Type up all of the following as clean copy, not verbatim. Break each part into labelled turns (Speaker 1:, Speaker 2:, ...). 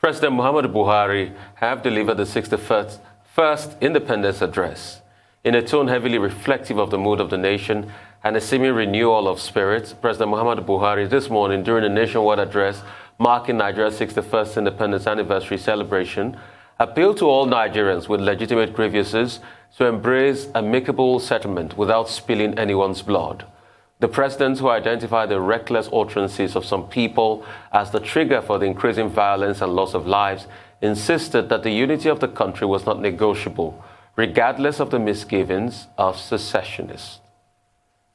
Speaker 1: President Muhammadu Buhari have delivered the 61st Independence Address. In a tone heavily reflective of the mood of the nation and a seeming renewal of spirits, President Muhammadu Buhari this morning during a nationwide address marking Nigeria's 61st Independence Anniversary celebration appealed to all Nigerians with legitimate grievances to embrace amicable settlement without spilling anyone's blood. The president, who identified the reckless utterances of some people as the trigger for the increasing violence and loss of lives, insisted that the unity of the country was not negotiable, regardless of the misgivings of secessionists.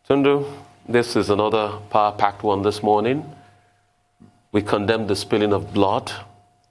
Speaker 1: Tundu, this is another power-packed one this morning. We condemn the spilling of blood.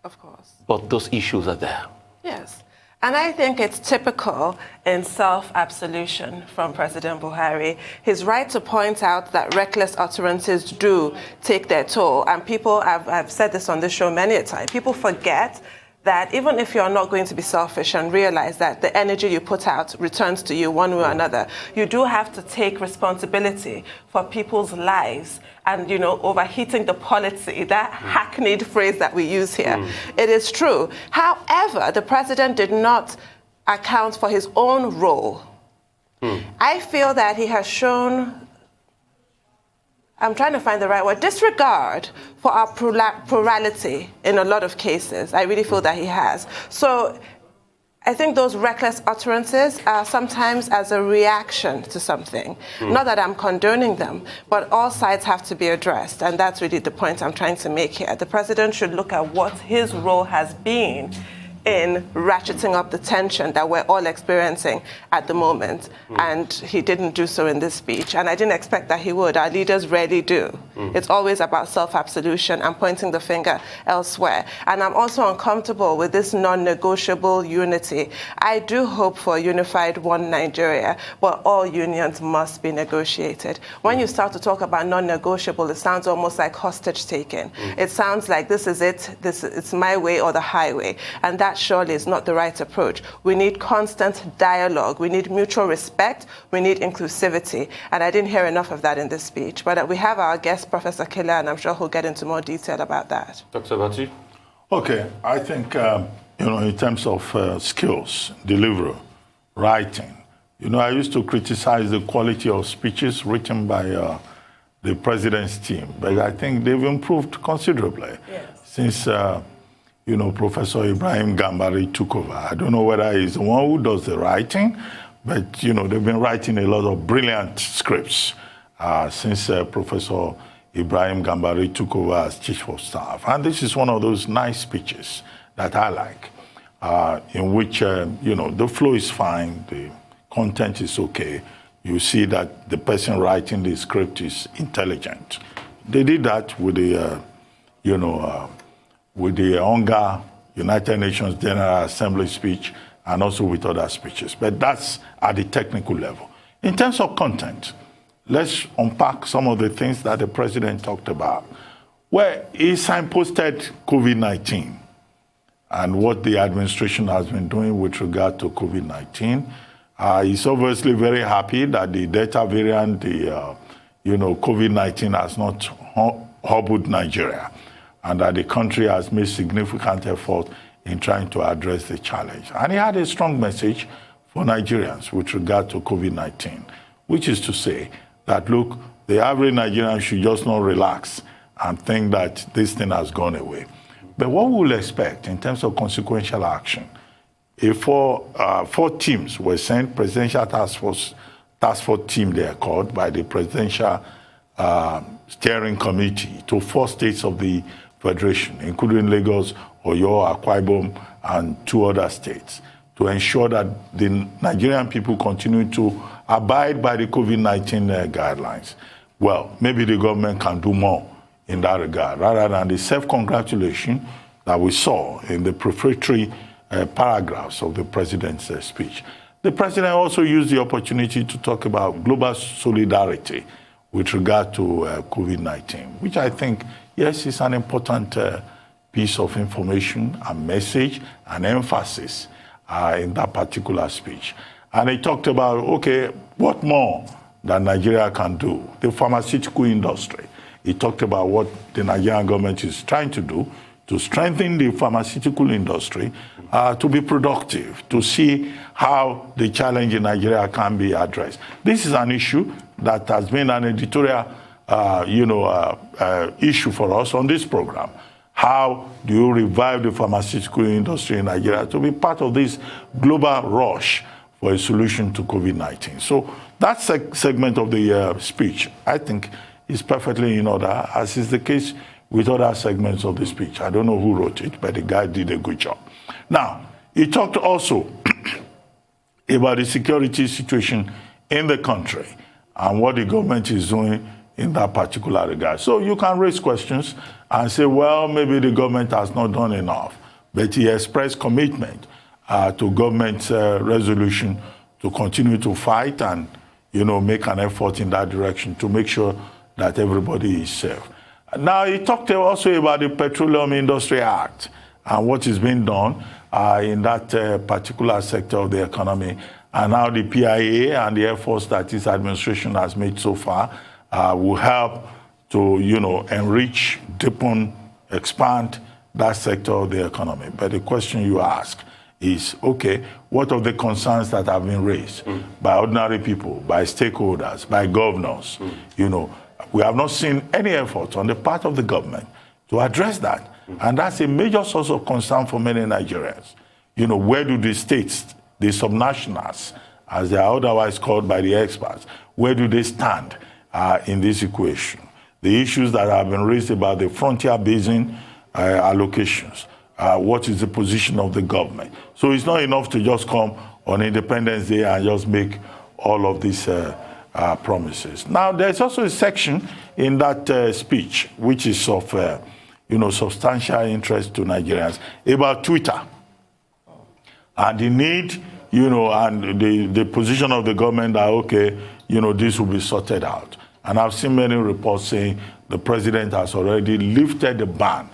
Speaker 2: Of course.
Speaker 1: But those issues are there.
Speaker 2: Yes. And I think it's typical in self-absolution from President Buhari. His right to point out that reckless utterances do take their toll. And people, I've said this on this show many a time, people forget that even if you're not going to be selfish and realize that the energy you put out returns to you one way or another, you do have to take responsibility for people's lives and, you know, overheating the policy, that hackneyed phrase that we use here. It is true. However, the president did not account for his own role. I feel that he has shown, I'm trying to find the right word, disregard for our plurality in a lot of cases. I really feel that he has. So I think those reckless utterances are sometimes as a reaction to something. Not that I'm condoning them, but all sides have to be addressed. And that's really the point I'm trying to make here. The president should look at what his role has been in ratcheting up the tension that we're all experiencing at the moment. And he didn't do so in this speech. And I didn't expect that he would. Our leaders rarely do. It's always about self-absolution and pointing the finger elsewhere. And I'm also uncomfortable with this non-negotiable unity. I do hope for a unified one Nigeria, but all unions must be negotiated. When you start to talk about non-negotiable, it sounds almost like hostage taking. It sounds like this is it, it's my way or the highway. And that surely is not the right approach. We need constant dialogue. We need mutual respect. We need inclusivity. And I didn't hear enough of that in this speech. But we have our guest, Professor Killer, and I'm sure he'll get into more detail about that.
Speaker 1: Dr. Bati?
Speaker 3: Okay, I think, in terms of skills, delivery, writing, I used to criticize the quality of speeches written by the president's team. But I think they've improved considerably since Professor Ibrahim Gambari took over. I don't know whether he's the one who does the writing, but, they've been writing a lot of brilliant scripts since Professor Ibrahim Gambari took over as Chief of Staff. And this is one of those nice speeches that I like, in which, the flow is fine, the content is okay. You see that the person writing the script is intelligent. They did that with the, with the UNGA, United Nations General Assembly speech, and also with other speeches. But that's at the technical level. In terms of content, let's unpack some of the things that the president talked about. Well, he signposted COVID-19 and what the administration has been doing with regard to COVID-19. He's obviously very happy that the Delta variant, the COVID-19 has not hobbled Nigeria, and that the country has made significant effort in trying to address the challenge. And he had a strong message for Nigerians with regard to COVID-19, which is to say that, look, the average Nigerian should just not relax and think that this thing has gone away. But what we'll expect in terms of consequential action, if four teams were sent, presidential task force team they are called, by the presidential steering committee to 4 states of the Federation, including Lagos, Oyo, Akwa Ibom, and 2 other states, to ensure that the Nigerian people continue to abide by the COVID-19 guidelines. Well, maybe the government can do more in that regard, rather than the self-congratulation that we saw in the prefatory paragraphs of the president's speech. The president also used the opportunity to talk about global solidarity with regard to COVID-19, which I think, yes, is an important piece of information and message and emphasis in that particular speech. And he talked about, okay, what more that Nigeria can do? The pharmaceutical industry. He talked about what the Nigerian government is trying to do to strengthen the pharmaceutical industry, to be productive, to see how the challenge in Nigeria can be addressed. This is an issue that has been an editorial issue for us on this program. How do you revive the pharmaceutical industry in Nigeria to be part of this global rush for a solution to COVID-19? So that segment of the speech, I think, is perfectly in order, as is the case with other segments of the speech. I don't know who wrote it, but the guy did a good job. Now, he talked also about the security situation in the country and what the government is doing in that particular regard. So you can raise questions and say, well, maybe the government has not done enough. But he expressed commitment to government's resolution to continue to fight and, make an effort in that direction to make sure that everybody is safe. Now, he talked also about the Petroleum Industry Act and what is being done in that particular sector of the economy, and how the PIA and the efforts that his administration has made so far will help to, enrich, deepen, expand that sector of the economy. But the question you ask is, okay, what of the concerns that have been raised by ordinary people, by stakeholders, by governors? We have not seen any effort on the part of the government to address that. And that's a major source of concern for many Nigerians. Where do the states, the subnationals, as they are otherwise called by the experts, where do they stand in this equation? The issues that have been raised about the frontier basin allocations, what is the position of the government? So it's not enough to just come on Independence Day and just make all of these promises. Now, there's also a section in that speech which is of substantial interest to Nigerians about Twitter and the need, and the position of the government that, okay, this will be sorted out. And I've seen many reports saying the president has already lifted the ban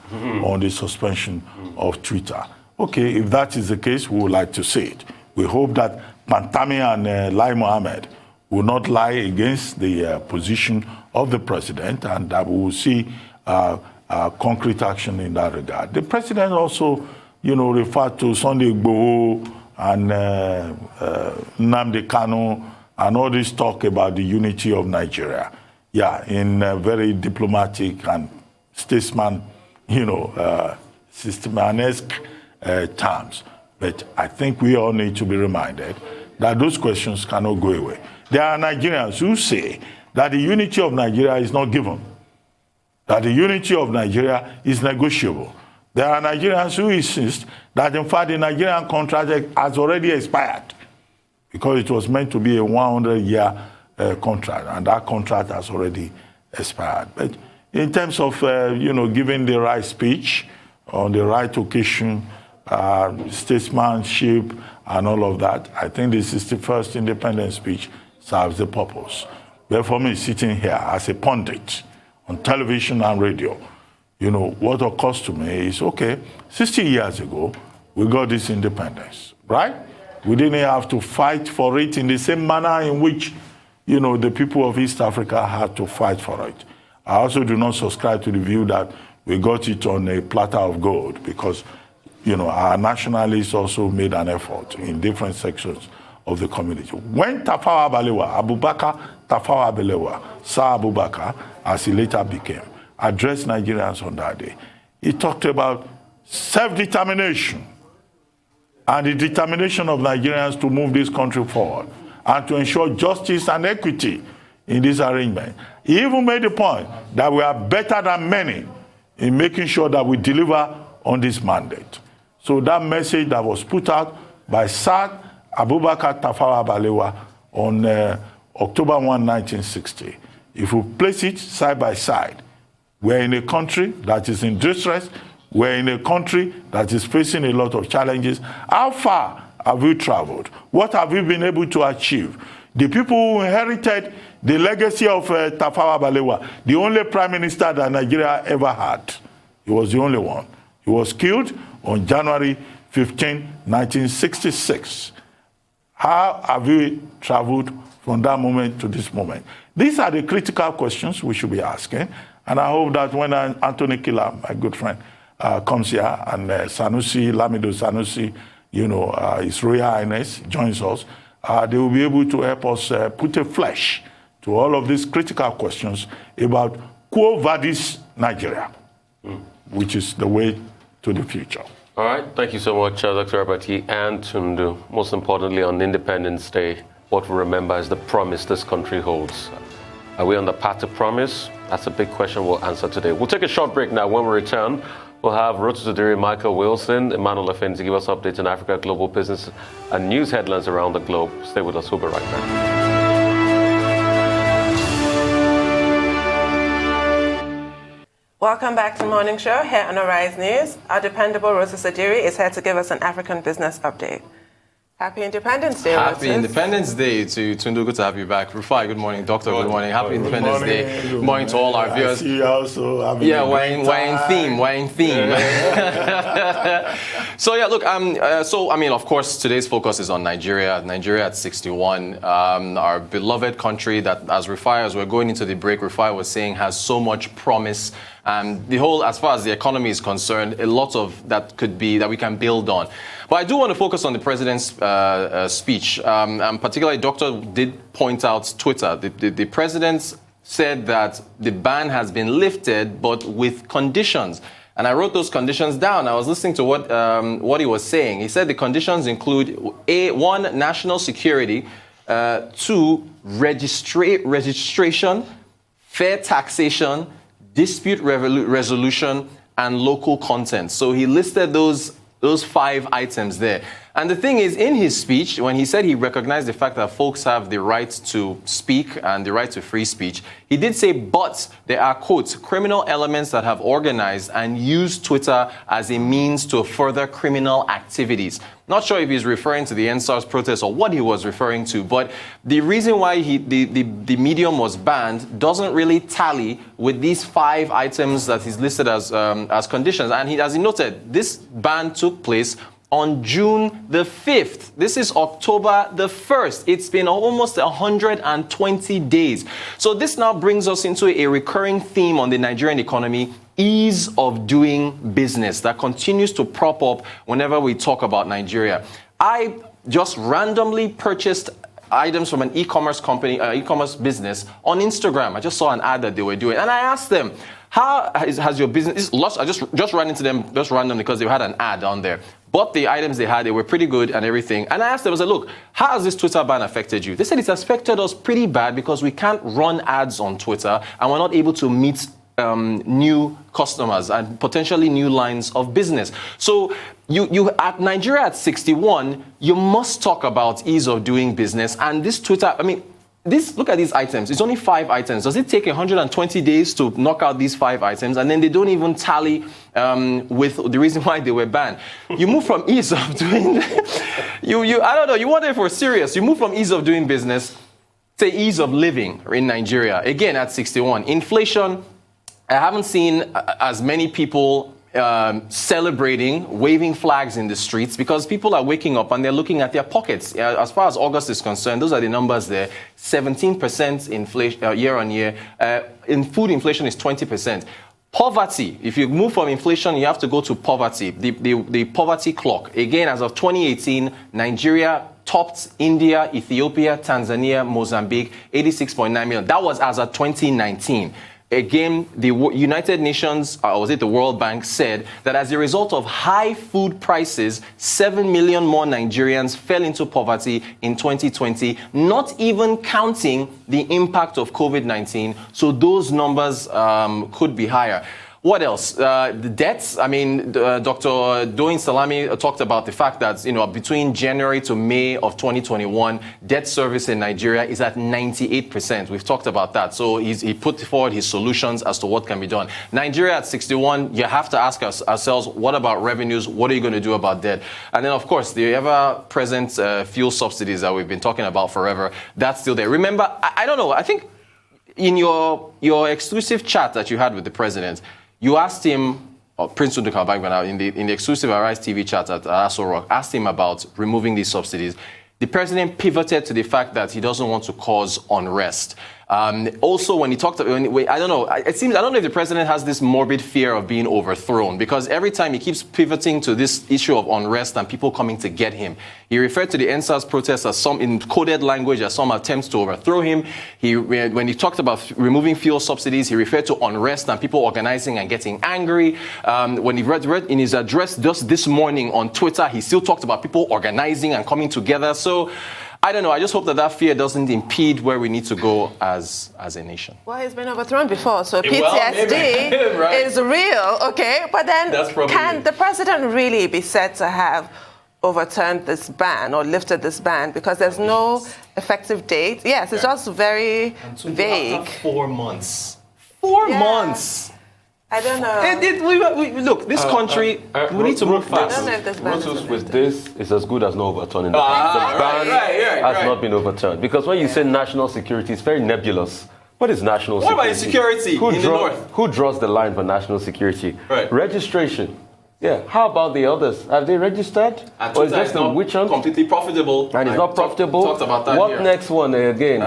Speaker 3: on the suspension of Twitter. Okay, if that is the case, we would like to see it. We hope that Pantami and Lai Mohammed will not lie against the position of the president, and that we will see concrete action in that regard. The president also, referred to Sunday Igboho and Nnamdi Kanu and all this talk about the unity of Nigeria. Yeah, in very diplomatic and statesman, systemanesque terms. But I think we all need to be reminded that those questions cannot go away. There are Nigerians who say that the unity of Nigeria is not given, that the unity of Nigeria is negotiable. There are Nigerians who insist that, in fact, the Nigerian contract has already expired because it was meant to be a 100-year contract, and that contract has already expired. But in terms of, giving the right speech on the right occasion, statesmanship, and all of that, I think the 61st independence speech serves the purpose. Therefore, me sitting here as a pundit on television and radio, what occurs to me is, okay, 60 years ago, we got this independence, right? We didn't have to fight for it in the same manner in which, the people of East Africa had to fight for it. I also do not subscribe to the view that we got it on a platter of gold because, our nationalists also made an effort in different sections of the community. When Tafawa Balewa, Abubakar Tafawa Balewa, Sir Abubakar, as he later became, addressed Nigerians on that day, he talked about self-determination and the determination of Nigerians to move this country forward and to ensure justice and equity in this arrangement. He even made the point that we are better than many in making sure that we deliver on this mandate. So that message that was put out by Sir Abubakar Tafawa Balewa on October 1, 1960, if we place it side by side, we're in a country that is in distress, we're in a country that is facing a lot of challenges. How far have we traveled? What have we been able to achieve? The people who inherited the legacy of Tafawa Balewa, the only prime minister that Nigeria ever had, he was the only one. He was killed on January 15, 1966. How have we traveled from that moment to this moment? These are the critical questions we should be asking. And I hope that when Anthony Killer, my good friend, comes here, and Sanusi, Lamido Sanusi, His Royal Highness joins us, they will be able to help us put a flesh to all of these critical questions about Quo Vadis Nigeria, which is the way to the future.
Speaker 1: All right. Thank you so much, Dr. Abati and Tundu. Most importantly, on Independence Day, what we remember is the promise this country holds. Are we on the path to promise? That's a big question we'll answer today. We'll take a short break now. When we return, we'll have Rotuzadiri, Michael Wilson, Emmanuel Afen to give us updates on Africa, global business, and news headlines around the globe. Stay with us. We'll be right back.
Speaker 2: Welcome back to Morning Show here on Arise News. Our dependable Rosa Sadiri is here to give us an African business update. Happy Independence Day,
Speaker 4: Happy
Speaker 2: Rosa.
Speaker 4: Independence Day to Tundu. Good to have you back. Rufai, good morning. Doctor, good morning. Happy Independence Day. Good morning to all our viewers.
Speaker 3: I see you also.
Speaker 4: Yeah, we're in theme. We're in theme. So yeah, look. Of course, today's focus is on Nigeria. Nigeria at 61, our beloved country that, as we're going into the break, Rufai was saying has so much promise. The whole, as far as the economy is concerned, a lot of that could be that we can build on. But I do want to focus on the president's speech. And particularly, Doctor did point out Twitter. The president said that the ban has been lifted, but with conditions. And I wrote those conditions down. I was listening to what he was saying. He said the conditions include one, national security, two, registration, fair taxation, dispute resolution, and local content. So he listed those 5 items there. And the thing is, in his speech, when he said he recognized the fact that folks have the right to speak and the right to free speech, he did say, but there are, quote, criminal elements that have organized and used Twitter as a means to further criminal activities. Not sure if he's referring to the NSARS protest or what he was referring to, but the reason why the medium was banned doesn't really tally with these 5 items that he's listed as conditions. And as he noted, this ban took place on June the 5th. This is October the 1st. It's been almost 120 days. So this now brings us into a recurring theme on the Nigerian economy: ease of doing business that continues to prop up whenever we talk about Nigeria. I just randomly purchased items from an e-commerce company, e-commerce business on Instagram. I just saw an ad that they were doing, and I asked them, how has your business? I just ran into them just randomly because they had an ad on there. But the items they had, they were pretty good and everything. And I asked them, I said, look, how has this Twitter ban affected you? They said it's affected us pretty bad because we can't run ads on Twitter and we're not able to meet new customers and potentially new lines of business. So you at Nigeria at 61, you must talk about ease of doing business. And this Twitter, look at these items. It's only 5 items. Does it take 120 days to knock out these 5 items? And then they don't even tally with the reason why they were banned. You move from ease of doing, I don't know, you wonder if we're serious. You move from ease of doing business to ease of living in Nigeria. Again, at 61. Inflation, I haven't seen as many people celebrating, waving flags in the streets because people are waking up and they're looking at their pockets. As far as August is concerned, those are the numbers there. 17% inflation year on year. In food, inflation is 20%. Poverty, if you move from inflation, you have to go to poverty, the poverty clock. Again, as of 2018, Nigeria topped India, Ethiopia, Tanzania, Mozambique, 86.9 million. That was as of 2019. Again, the United Nations, or was it the World Bank, said that as a result of high food prices, 7 million more Nigerians fell into poverty in 2020, not even counting the impact of COVID-19. So those numbers could be higher. What else? The debts. Dr. Doyin Salami talked about the fact that, between January to May of 2021, debt service in Nigeria is at 98%. We've talked about that. So he put forward his solutions as to what can be done. Nigeria at 61, you have to ask ourselves, what about revenues? What are you going to do about debt? And then, of course, the ever-present fuel subsidies that we've been talking about forever, that's still there. Remember, I don't know, I think in your exclusive chat that you had with the president, you asked him, Prince Ndukabagba, in the exclusive Arise TV chat at Aso Rock, asked him about removing these subsidies. The president pivoted to the fact that he doesn't want to cause unrest. Also, when he talked, I don't know, it seems, I don't know if the president has this morbid fear of being overthrown, because every time he keeps pivoting to this issue of unrest and people coming to get him. He referred to the NSAS protests as some, in coded language, as some attempts to overthrow him. When he talked about removing fuel subsidies, he referred to unrest and people organizing and getting angry. When he read in his address just this morning on Twitter, he still talked about people organizing and coming together. So, I don't know. I just hope that that fear doesn't impede where we need to go as a nation.
Speaker 2: Well, he's been overthrown before, so PTSD
Speaker 4: right.
Speaker 2: is real, okay? But then can the president really be said to have overturned this ban or lifted this ban? Because there's no effective date. Yes, it's just very vague.
Speaker 4: After 4 months. 4 months.
Speaker 2: I don't know.
Speaker 4: Look, this country, we need to move fast.
Speaker 2: I don't know if this ban is
Speaker 1: with this is as good as no overturning. The ban has not been overturned. Because when you say national security, it's very nebulous. What is national security?
Speaker 4: What about security in the north?
Speaker 1: Who draws the line for national security?
Speaker 4: Right.
Speaker 1: Registration. Yeah. How about the others? Have they registered?
Speaker 4: Or is just a witch hunt? Completely profitable.
Speaker 1: And it's not profitable?
Speaker 4: Talked about that
Speaker 1: What
Speaker 4: here.
Speaker 1: Next one again?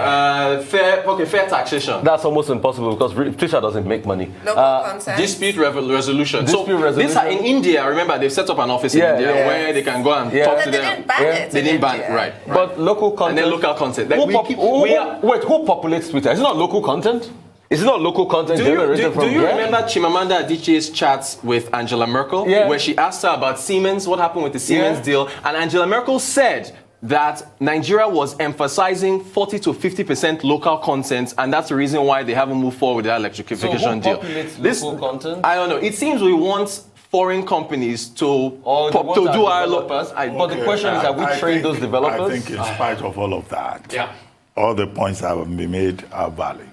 Speaker 4: Fair taxation.
Speaker 1: That's almost impossible because Twitter doesn't make money.
Speaker 2: Local consent.
Speaker 4: Dispute resolution.
Speaker 1: Dispute resolution.
Speaker 4: This in India, remember, they've set up an office in India where they can go and talk to them.
Speaker 2: They didn't ban it.
Speaker 4: They didn't ban it, right.
Speaker 1: But local content.
Speaker 4: And then local content.
Speaker 1: Who populates Twitter? Is it not local content? Is it not local content?
Speaker 4: Do you remember Chimamanda Adichie's chats with Angela Merkel?
Speaker 1: Yeah.
Speaker 4: Where she asked her about Siemens, what happened with the Siemens deal? And Angela Merkel said that Nigeria was emphasizing 40 to 50% local content, and that's the reason why they haven't moved forward with that electrification deal.
Speaker 1: Local content?
Speaker 4: I don't know. It seems we want foreign companies to do our developers.
Speaker 1: But the question is, have we trained those developers?
Speaker 3: I think in spite of all of that,
Speaker 4: Yeah.
Speaker 3: all the points that have been made are valid.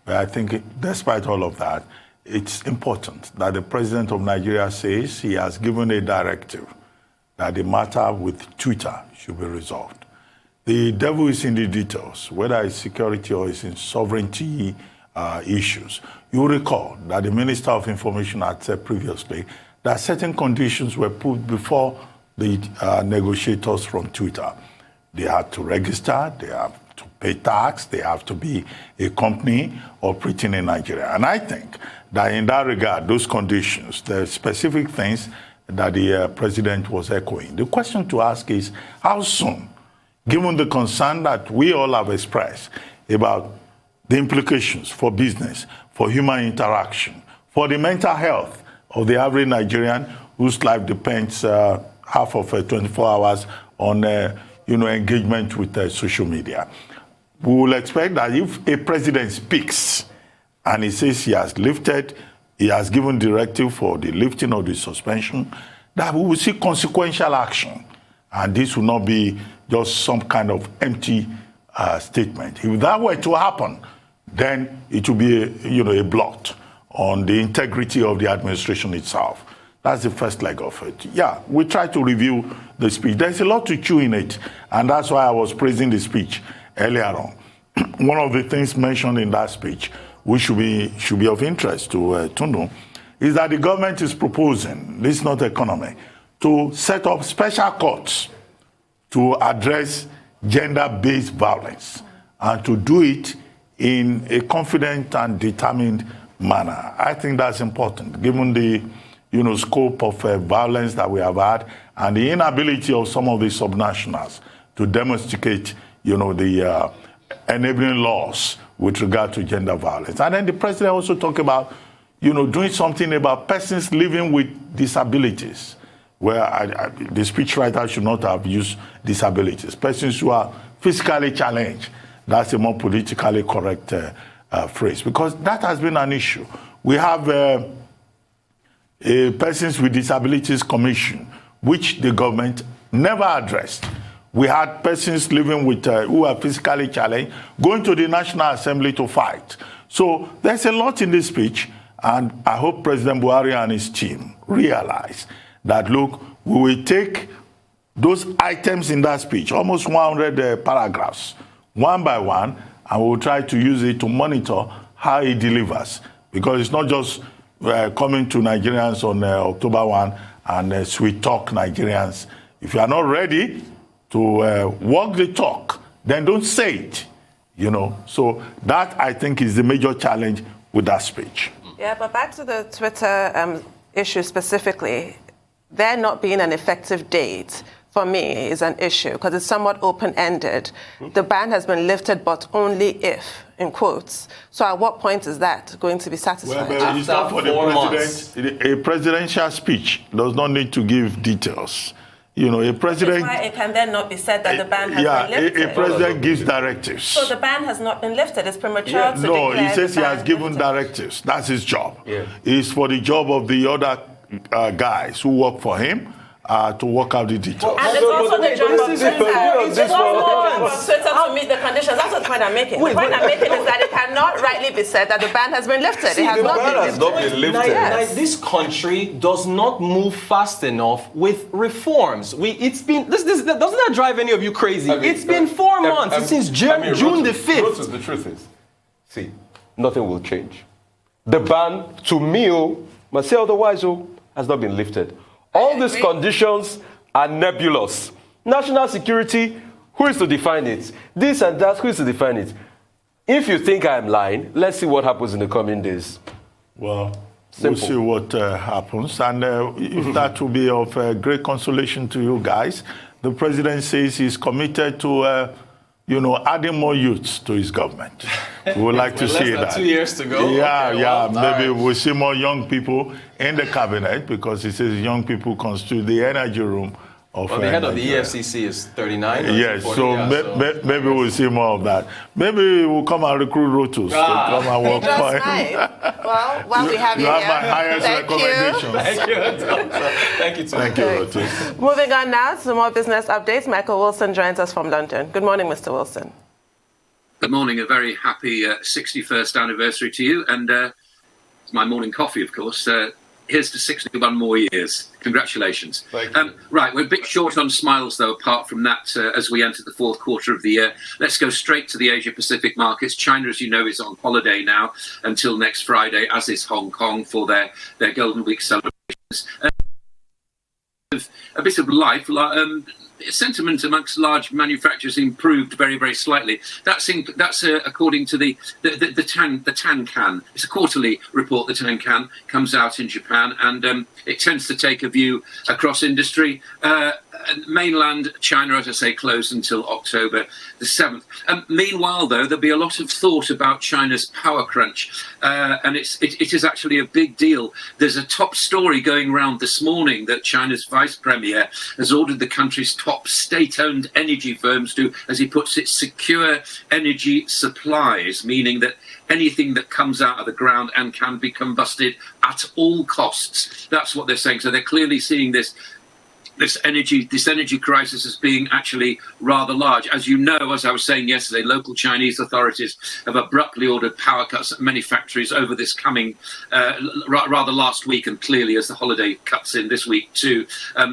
Speaker 3: But I think despite all of that, it's important that the president of Nigeria says he has given a directive that the matter with Twitter should be resolved. The devil is in the details, whether it's security or it's in sovereignty issues. You recall that the Minister of Information had said previously that certain conditions were put before the negotiators from Twitter. They had to register, they have to pay tax, they have to be a company operating in Nigeria. And I think that in that regard, those conditions, the specific things that the president was echoing. The question to ask is, how soon, given the concern that we all have expressed about the implications for business, for human interaction, for the mental health of the average Nigerian whose life depends half of 24 hours on engagement with social media. We will expect that if a president speaks and he says he has given directive for the lifting of the suspension, that we will see consequential action. And this will not be just some kind of empty statement. If that were to happen, then it will be a blot on the integrity of the administration itself. That's the first leg of it. Yeah, we try to review the speech. There's a lot to chew in it, and that's why I was praising the speech earlier on. One of the things mentioned in that speech, which should be of interest to Tundu, is that the government is proposing, this is not economy, to set up special courts to address gender-based violence and to do it in a confident and determined manner. I think that's important, given the scope of violence that we have had and the inability of some of the subnationals to demonstrate, the enabling laws with regard to gender violence. And then the president also talked about, doing something about persons living with disabilities, where the speechwriter should not have used disabilities. Persons who are physically challenged, that's a more politically correct phrase, because that has been an issue. We have a Persons with Disabilities Commission, which the government never addressed. We had persons living with who are physically challenged going to the National Assembly to fight. So there's a lot in this speech, and I hope President Buhari and his team realize that, look, we will take those items in that speech, almost 100 paragraphs, one by one, and we will try to use it to monitor how he delivers. Because it's not just coming to Nigerians on October 1 and sweet talk Nigerians. If you are not ready to walk the talk, then don't say it. you know. So that, I think, is the major challenge with that speech.
Speaker 2: Yeah, but back to the Twitter issue specifically, there not being an effective date for me is an issue because it's somewhat open-ended. The ban has been lifted, but only if, in quotes. So at what point is that going to be satisfied?
Speaker 3: Well, it's not for the president. A presidential speech does not need to give details. You know, a president...
Speaker 2: That's why it can then not be said that the ban has been lifted.
Speaker 3: A president gives directives.
Speaker 2: So the ban has not been lifted. It's premature to
Speaker 3: No,
Speaker 2: declare
Speaker 3: he says
Speaker 2: the
Speaker 3: he
Speaker 2: ban
Speaker 3: has given
Speaker 2: lifted.
Speaker 3: directives. That's his job.
Speaker 1: Yeah.
Speaker 3: It's for the job of the other guys who work for him to work out the details.
Speaker 2: And it's also the job of Twitter. It's also for Twitter to meet the conditions. That's the point I'm making. The point I'm making is that it cannot rightly be said that the ban has been lifted. It has not been lifted.
Speaker 4: Yes. This country does not move fast enough with reforms. It's been doesn't that drive any of you crazy? It's been 4 months since June the 5th.
Speaker 1: The truth is, see, nothing will change. The ban, to me, must say otherwise, has not been lifted. All these conditions are nebulous. National security, who is to define it? This and that, who is to define it? If you think I'm lying, let's see what happens in the coming days.
Speaker 3: Well,
Speaker 1: Simple.
Speaker 3: we'll see what happens. And if that will be of great consolation to you guys, the president says he's committed to, adding more youths to his government. We would like to see that.
Speaker 4: 2 years to go.
Speaker 3: Yeah,
Speaker 4: okay,
Speaker 3: yeah.
Speaker 4: Well,
Speaker 3: Maybe we'll see more young people in the cabinet because he says young people constitute the energy room of
Speaker 4: the head of the
Speaker 3: Nigeria.
Speaker 4: EFCC is 39.
Speaker 3: Yes,
Speaker 4: 40,
Speaker 3: so maybe we'll see more of that. Maybe we'll come and recruit Rotus to come and work
Speaker 2: Just
Speaker 3: for him.
Speaker 2: right. Well, while we have you
Speaker 3: have
Speaker 2: here,
Speaker 3: my highest
Speaker 2: thank you.
Speaker 3: recommendations.
Speaker 4: Thank you. Thank you, too.
Speaker 3: Thank you, Rotus.
Speaker 2: Moving on now to more business updates. Michael Wilson joins us from London. Good morning, Mr. Wilson.
Speaker 5: Good morning. A very happy 61st anniversary to you. And it's my morning coffee, of course. Here's to 61 more years. Congratulations.
Speaker 1: Thank you.
Speaker 5: Right, we're a bit short on smiles, though, apart from that, as we enter the fourth quarter of the year. Let's go straight to the Asia-Pacific markets. China, as you know, is on holiday now until next Friday, as is Hong Kong for their Golden Week celebrations. A bit of life. Sentiment amongst large manufacturers improved very, very slightly. That's according to the Tankan. It's a quarterly report. The Tankan comes out in Japan, and it tends to take a view across industry. Mainland China, as I say, closed until October the 7th. Meanwhile, though, there'll be a lot of thought about China's power crunch, and it is actually a big deal. There's a top story going around this morning that China's vice premier has ordered the country's top state-owned energy firms to, as he puts it, secure energy supplies, meaning that anything that comes out of the ground and can be combusted at all costs. That's what they're saying. So they're clearly seeing this energy crisis as being actually rather large. As you know, as I was saying yesterday, local Chinese authorities have abruptly ordered power cuts at many factories over this coming, rather last week, and clearly as the holiday cuts in this week too.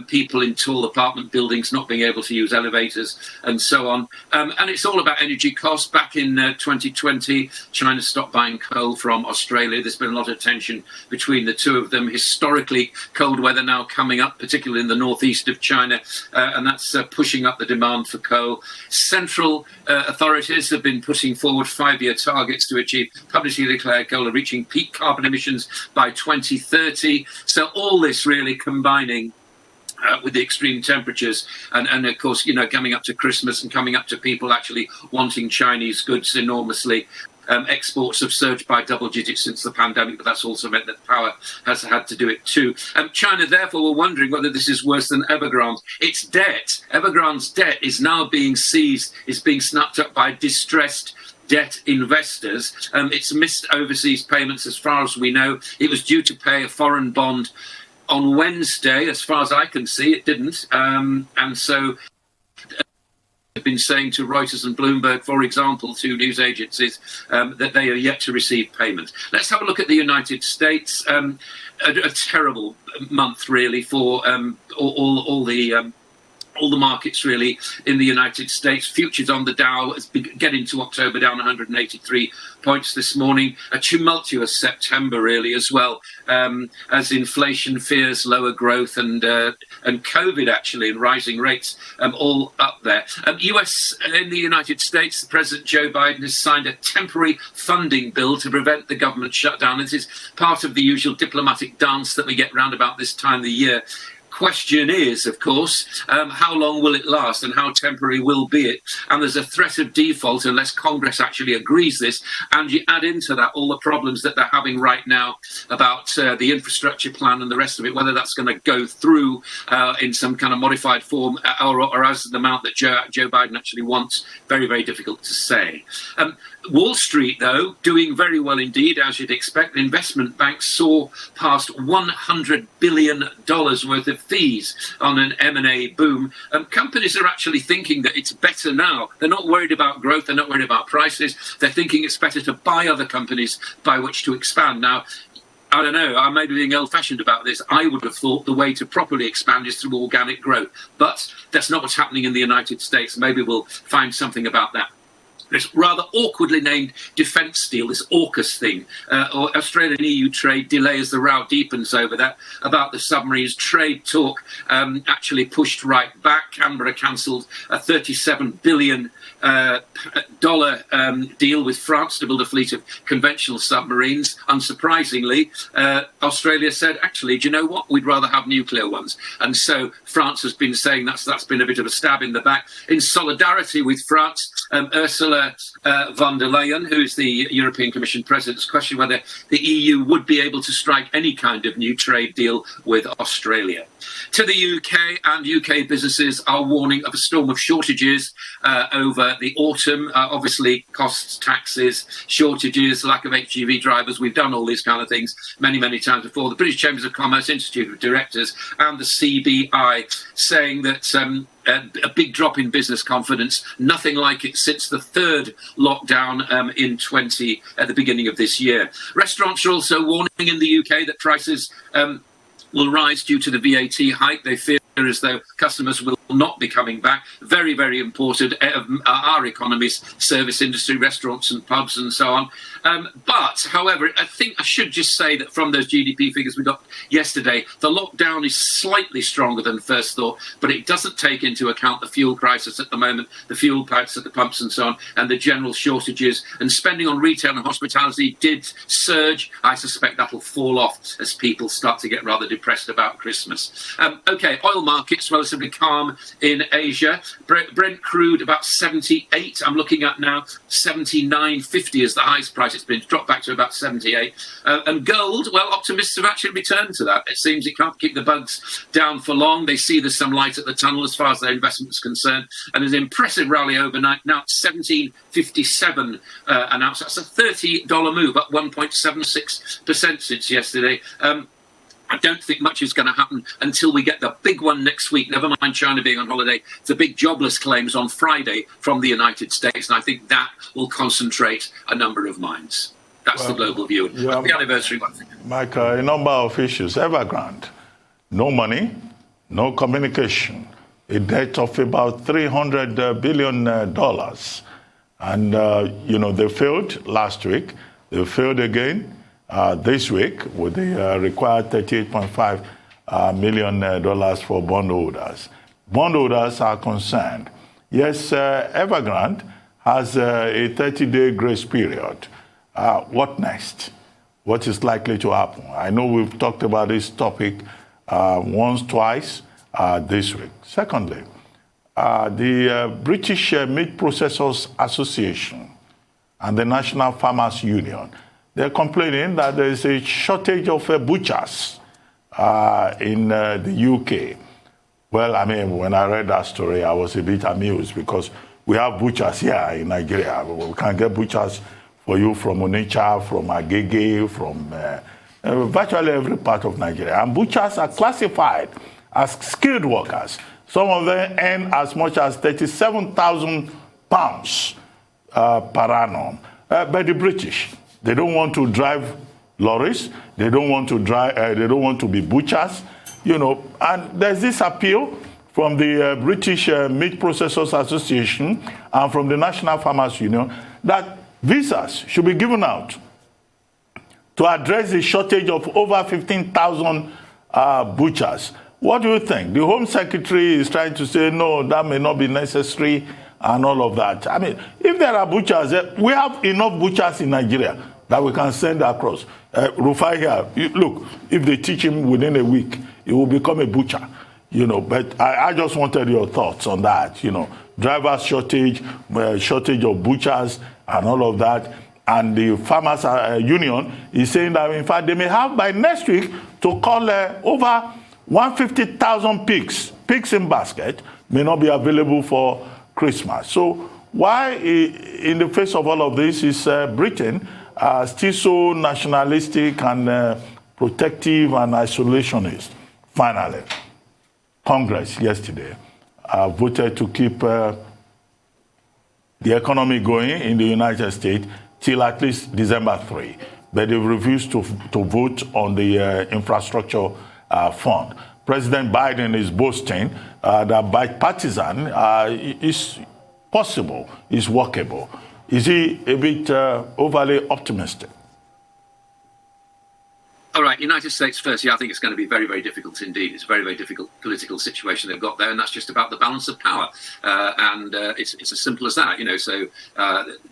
Speaker 5: People in tall apartment buildings not being able to use elevators and so on. And it's all about energy costs. Back in 2020, China stopped buying coal from Australia. There's been a lot of tension between the two of them. Historically, cold weather now coming up, particularly in the northeast of China, and that's pushing up the demand for coal. Central authorities have been putting forward 5-year targets to achieve publicly declared goal of reaching peak carbon emissions by 2030. So all this really combining with the extreme temperatures and of course, coming up to Christmas and coming up to people actually wanting Chinese goods enormously. Exports have surged by double digits since the pandemic, but that's also meant that power has had to do it too. China, therefore, were wondering whether this is worse than Evergrande. Its debt, Evergrande's debt, is now being seized, is being snapped up by distressed debt investors. It's missed overseas payments as far as we know. It was due to pay a foreign bond on Wednesday. As far as I can see, it didn't. And so have been saying to Reuters and Bloomberg, for example, two news agencies, that they are yet to receive payment. Let's have a look at the United States. A terrible month, really, for all all the markets really in the United States. Futures on the Dow is getting to October down 183 points this morning. A tumultuous September really as well, as inflation fears, lower growth, and COVID actually, and rising rates all up there. In the United States, President Joe Biden has signed a temporary funding bill to prevent the government shutdown. This is part of the usual diplomatic dance that we get round about this time of the year. Question is, of course, how long will it last and how temporary will be it? And there's a threat of default unless Congress actually agrees this. And you add into that all the problems that they're having right now about the infrastructure plan and the rest of it, whether that's going to go through in some kind of modified form or as the amount that Joe Biden actually wants. Very, very difficult to say. Wall Street, though, doing very well indeed, as you'd expect. Investment banks saw past $100 billion worth of fees on an M&A boom. Companies are actually thinking that it's better now. They're not worried about growth. They're not worried about prices. They're thinking it's better to buy other companies by which to expand. Now, I don't know, I may be being old-fashioned about this. I would have thought the way to properly expand is through organic growth. But that's not what's happening in the United States. Maybe we'll find something about that. This rather awkwardly named defence deal, this AUKUS thing, or Australian EU trade delay as the row deepens over that, about the submarines. Trade talk actually pushed right back. Canberra cancelled a $37 billion deal with France to build a fleet of conventional submarines. Unsurprisingly, Australia said, actually, do you know what? We'd rather have nuclear ones. And so France has been saying that's been a bit of a stab in the back. In solidarity with France, Ursula von der Leyen, who is the European Commission President, has questioned whether the EU would be able to strike any kind of new trade deal with Australia. To the UK, and UK businesses are warning of a storm of shortages over the autumn. Obviously, costs, taxes, shortages, lack of HGV drivers. We've done all these kind of things many, many times before. The British Chambers of Commerce, Institute of Directors, and the CBI saying that a big drop in business confidence, nothing like it since the third lockdown at the beginning of this year. Restaurants are also warning in the UK that prices will rise due to the VAT hike. They fear as though customers will not be coming back. Very, very important. Our economy's service industry, restaurants and pubs and so on. But, however, I think I should just say that from those GDP figures we got yesterday, the lockdown is slightly stronger than first thought, but it doesn't take into account the fuel crisis at the moment, the fuel pipes at the pumps and so on, and the general shortages. And spending on retail and hospitality did surge. I suspect that'll fall off as people start to get rather depressed about Christmas. Okay, oil markets relatively calm in Asia. Brent crude about 78. I'm looking at now 79.50 is the highest price. It's been dropped back to about 78. And gold, well, optimists have actually returned to that. It seems it can't keep the bugs down for long. They see there's some light at the tunnel as far as their investment is concerned. And there's an impressive rally overnight. Now it's 17.57 an ounce. That's a $30 move, up 1.76% since yesterday. I don't think much is going to happen until we get the big one next week. Never mind China being on holiday. The big jobless claims on Friday from the United States. And I think that will concentrate a number of minds. That's the global view. The anniversary one thing.
Speaker 3: Mike, a number of issues. Evergrande, no money, no communication, a debt of about $300 billion. And, they failed last week. They failed again. This week, with the required $38.5 million for bondholders. Bondholders are concerned. Yes, Evergrande has a 30-day grace period. What next? What is likely to happen? I know we've talked about this topic once, twice this week. Secondly, the British Meat Processors Association and the National Farmers Union, they're complaining that there is a shortage of butchers in the UK. Well, I mean, when I read that story, I was a bit amused because we have butchers here in Nigeria. We can get butchers for you from Onitsha, from Agege, from virtually every part of Nigeria. And butchers are classified as skilled workers. Some of them earn as much as £37,000 per annum. But the British, they don't want to drive lorries. They don't want to drive. They don't want to be butchers, And there's this appeal from the British Meat Processors Association and from the National Farmers Union that visas should be given out to address the shortage of over 15,000 butchers. What do you think? The Home Secretary is trying to say, no, that may not be necessary and all of that. I mean, if there are butchers, we have enough butchers in Nigeria that we can send across. Rufai here, look, if they teach him within a week, he will become a butcher. But I just wanted your thoughts on that. Driver shortage, shortage of butchers and all of that. And the Farmers Union is saying that, in fact, they may have by next week to call over 150,000 pigs in basket may not be available for Christmas. So why, in the face of all of this, is Britain still so nationalistic and protective and isolationist? Finally, Congress yesterday voted to keep the economy going in the United States till at least December 3. But they refused to vote on the infrastructure fund. President Biden is boasting that bipartisan is possible, is workable. Is he a bit overly optimistic?
Speaker 5: All right, United States first. Yeah, I think it's going to be very, very difficult indeed. It's a very, very difficult political situation they've got there, and that's just about the balance of power. It's as simple as that, So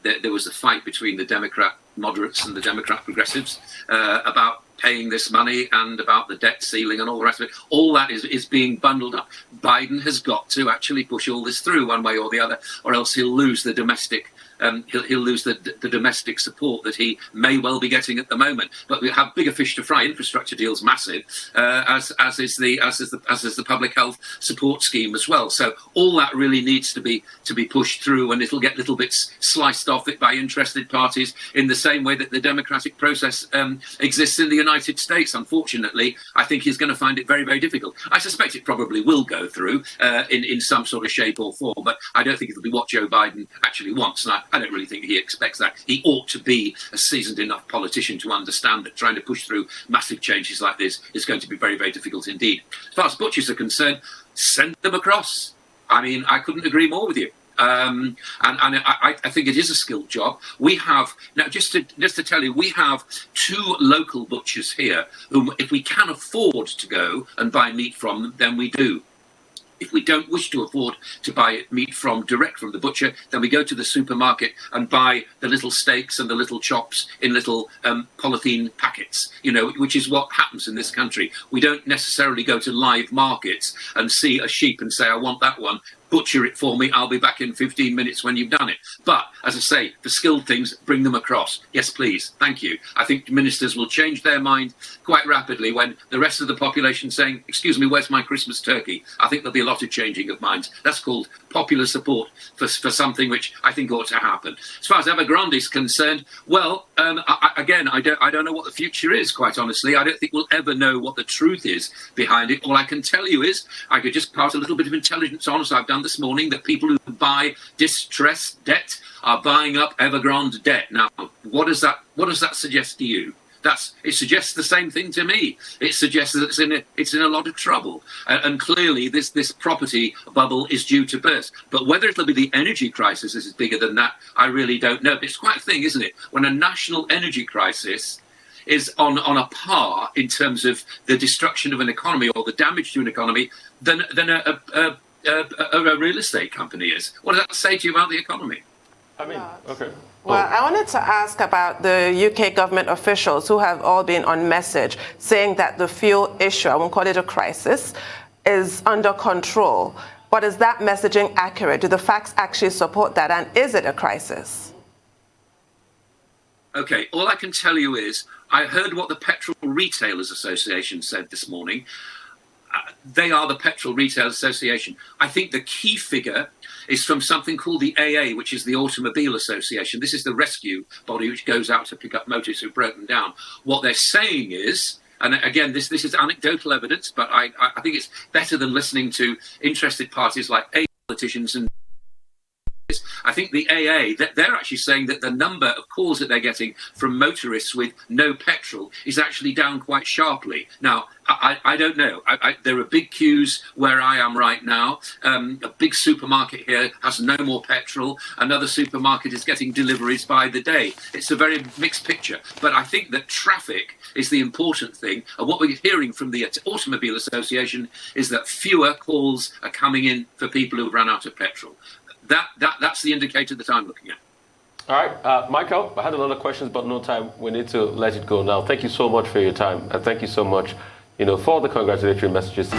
Speaker 5: there was a fight between the Democrat moderates and the Democrat progressives about paying this money and about the debt ceiling and all the rest of it. All that is being bundled up. Biden has got to actually push all this through one way or the other, or else he'll lose the domestic. He'll lose the domestic support that he may well be getting at the moment. But we have bigger fish to fry. Infrastructure deal's massive, as is the public health support scheme as well. So all that really needs to be pushed through, and it'll get little bits sliced off it by interested parties in the same way that the democratic process exists in the United States. Unfortunately, I think he's going to find it very, very difficult. I suspect it probably will go through in some sort of shape or form, but I don't think it'll be what Joe Biden actually wants. And I don't really think he expects that. He ought to be a seasoned enough politician to understand that trying to push through massive changes like this is going to be very, very difficult indeed. As far as butchers are concerned, send them across. I mean, I couldn't agree more with you. And I think it is a skilled job. We have, now just to tell you, we have 2 local butchers here whom, if we can afford to go and buy meat from them, then we do. If we don't wish to afford to buy meat direct from the butcher, then we go to the supermarket and buy the little steaks and the little chops in little polythene packets, which is what happens in this country. We don't necessarily go to live markets and see a sheep and say, I want that one. Butcher it for me, I'll be back in 15 minutes when you've done it. But, as I say, for skilled things, bring them across. Yes, please. Thank you. I think ministers will change their mind quite rapidly when the rest of the population saying, excuse me, where's my Christmas turkey? I think there'll be a lot of changing of minds. That's called popular support for something which I think ought to happen. As far as Evergrande is concerned, well, I don't know what the future is, quite honestly. I don't think we'll ever know what the truth is behind it. All I can tell you is I could just pass a little bit of intelligence on, as I've done this morning, that people who buy distressed debt are buying up Evergrande debt. Now, what does that suggest to you? It suggests the same thing to me. It suggests that it's in a lot of trouble, and clearly this property bubble is due to burst. But whether it'll be the energy crisis that is bigger than that, I really don't know. But it's quite a thing, isn't it? When a national energy crisis is on a par in terms of the destruction of an economy or the damage to an economy than a real estate company is. What does that say to you about the economy?
Speaker 1: I mean, okay.
Speaker 2: Well, I wanted to ask about the UK government officials who have all been on message saying that the fuel issue, I won't call it a crisis, is under control. But is that messaging accurate? Do the facts actually support that? And is it a crisis?
Speaker 5: Okay, all I can tell you is I heard what the Petrol Retailers Association said this morning. They are the Petrol Retail Association. I think the key figure is from something called the AA, which is the Automobile Association. This is the rescue body which goes out to pick up motorists who've broken down. What they're saying is, and again, this is anecdotal evidence, but I think it's better than listening to interested parties like politicians and I think the AA, they're actually saying that the number of calls that they're getting from motorists with no petrol is actually down quite sharply. Now, I don't know. There are big queues where I am right now. A big supermarket here has no more petrol. Another supermarket is getting deliveries by the day. It's a very mixed picture. But I think that traffic is the important thing. And what we're hearing from the Automobile Association is that fewer calls are coming in for people who've run out of petrol. That's the indicator that I'm looking at.
Speaker 1: All right, Michael, I had a lot of questions, but no time. We need to let it go now. Thank you so much for your time, and thank you so much, for the congratulatory messages.